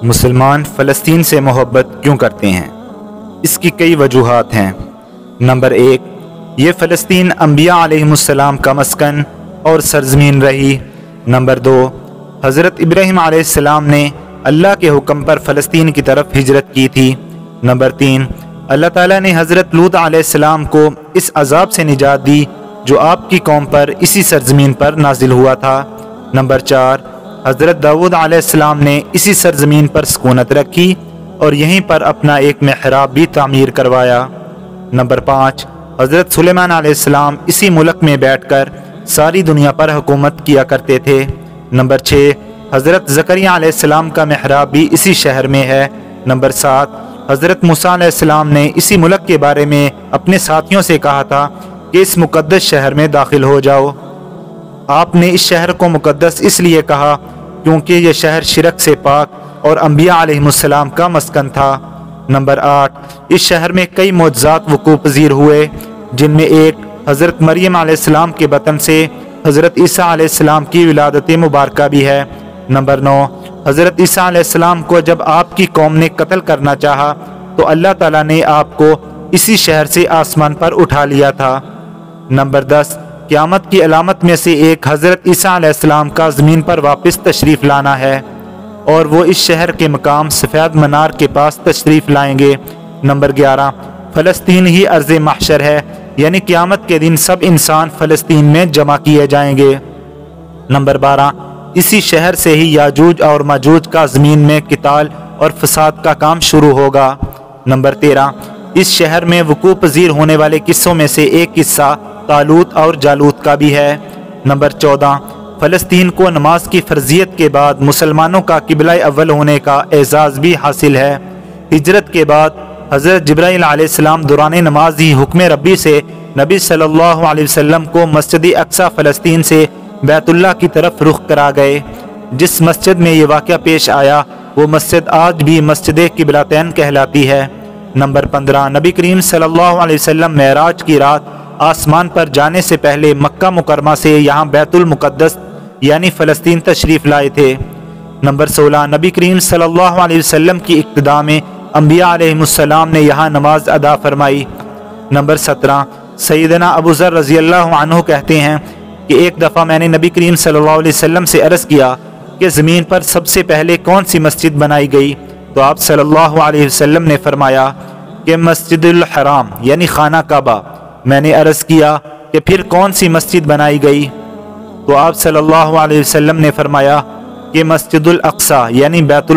مسلمان فلسطین سے محبت کیوں کرتے ہیں؟ اس کی کئی وجوہات ہیں۔ نمبر 1، یہ فلسطین انبیاء علیہم السلام کا مسکن اور سرزمین رہی۔ نمبر 2، حضرت ابراہیم علیہ السلام نے اللہ کے حکم پر فلسطین کی طرف ہجرت کی تھی۔ نمبر 3، اللہ تعالیٰ نے حضرت لوط علیہ السلام کو اس عذاب سے نجات دی جو آپ کی قوم پر اسی سرزمین پر نازل ہوا تھا۔ نمبر 4، حضرت داؤد علیہ السلام نے اسی سرزمین پر سکونت رکھی اور یہیں پر اپنا ایک محراب بھی تعمیر کروایا۔ نمبر 5، حضرت سلیمان علیہ السلام اسی ملک میں بیٹھ کر ساری دنیا پر حکومت کیا کرتے تھے۔ نمبر 6، حضرت زکریا علیہ السلام کا محراب بھی اسی شہر میں ہے۔ نمبر 7، حضرت موسیٰ علیہ السلام نے اسی ملک کے بارے میں اپنے ساتھیوں سے کہا تھا کہ اس مقدس شہر میں داخل ہو جاؤ۔ آپ نے اس شہر کو مقدس اس لیے کہا کیونکہ یہ شہر شرک سے پاک اور انبیاء علیہم السلام کا مسکن تھا۔ نمبر 8، اس شہر میں کئی معجزات وقوع پذیر ہوئے، جن میں ایک حضرت مریم علیہ السلام کے بطن سے حضرت عیسیٰ علیہ السلام کی ولادت مبارکہ بھی ہے۔ نمبر 9، حضرت عیسیٰ علیہ السلام کو جب آپ کی قوم نے قتل کرنا چاہا تو اللہ تعالیٰ نے آپ کو اسی شہر سے آسمان پر اٹھا لیا تھا۔ نمبر 10، قیامت کی علامت میں سے ایک حضرت عیسیٰ علیہ السلام کا زمین پر واپس تشریف لانا ہے، اور وہ اس شہر کے مقام سفید منار کے پاس تشریف لائیں گے۔ نمبر 11، فلسطین ہی ارض محشر ہے، یعنی قیامت کے دن سب انسان فلسطین میں جمع کیے جائیں گے۔ نمبر 12، اسی شہر سے ہی یاجوج اور ماجوج کا زمین میں قتال اور فساد کا کام شروع ہوگا۔ نمبر 13، اس شہر میں وقوع پذیر ہونے والے قصوں میں سے ایک قصہ طالوت اور جالوت کا بھی ہے۔ نمبر 14، فلسطین کو نماز کی فرضیت کے بعد مسلمانوں کا قبلہ اول ہونے کا اعزاز بھی حاصل ہے۔ ہجرت کے بعد حضرت جبرائیل علیہ السلام دوران نماز ہی حکم ربی سے نبی صلی اللہ علیہ وسلم کو مسجد اقصی فلسطین سے بیت اللہ کی طرف رخ کرا گئے۔ جس مسجد میں یہ واقعہ پیش آیا وہ مسجد آج بھی مسجد قبلتین کہلاتی ہے۔ نمبر 15، نبی کریم صلی اللہ علیہ وسلم معراج کی رات آسمان پر جانے سے پہلے مکہ مکرمہ سے یہاں بیت المقدس یعنی فلسطین تشریف لائے تھے۔ نمبر 16، نبی کریم صلی اللہ علیہ وسلم کی اقتداء میں انبیاء علیہم السلام نے یہاں نماز ادا فرمائی۔ نمبر 17، سیدنا ابو ذر رضی اللہ عنہ کہتے ہیں کہ ایک دفعہ میں نے نبی کریم صلی اللہ علیہ وسلم سے عرض کیا کہ زمین پر سب سے پہلے کون سی مسجد بنائی گئی؟ تو آپ صلی اللہ علیہ وسلم نے فرمایا کہ مسجد الحرام یعنی خانہ کعبہ۔ میں نے عرض کیا کہ پھر کون سی مسجد بنائی گئی؟ تو آپ صلی اللہ علیہ وسلم نے فرمایا کہ مسجد الاقصی یعنی بیت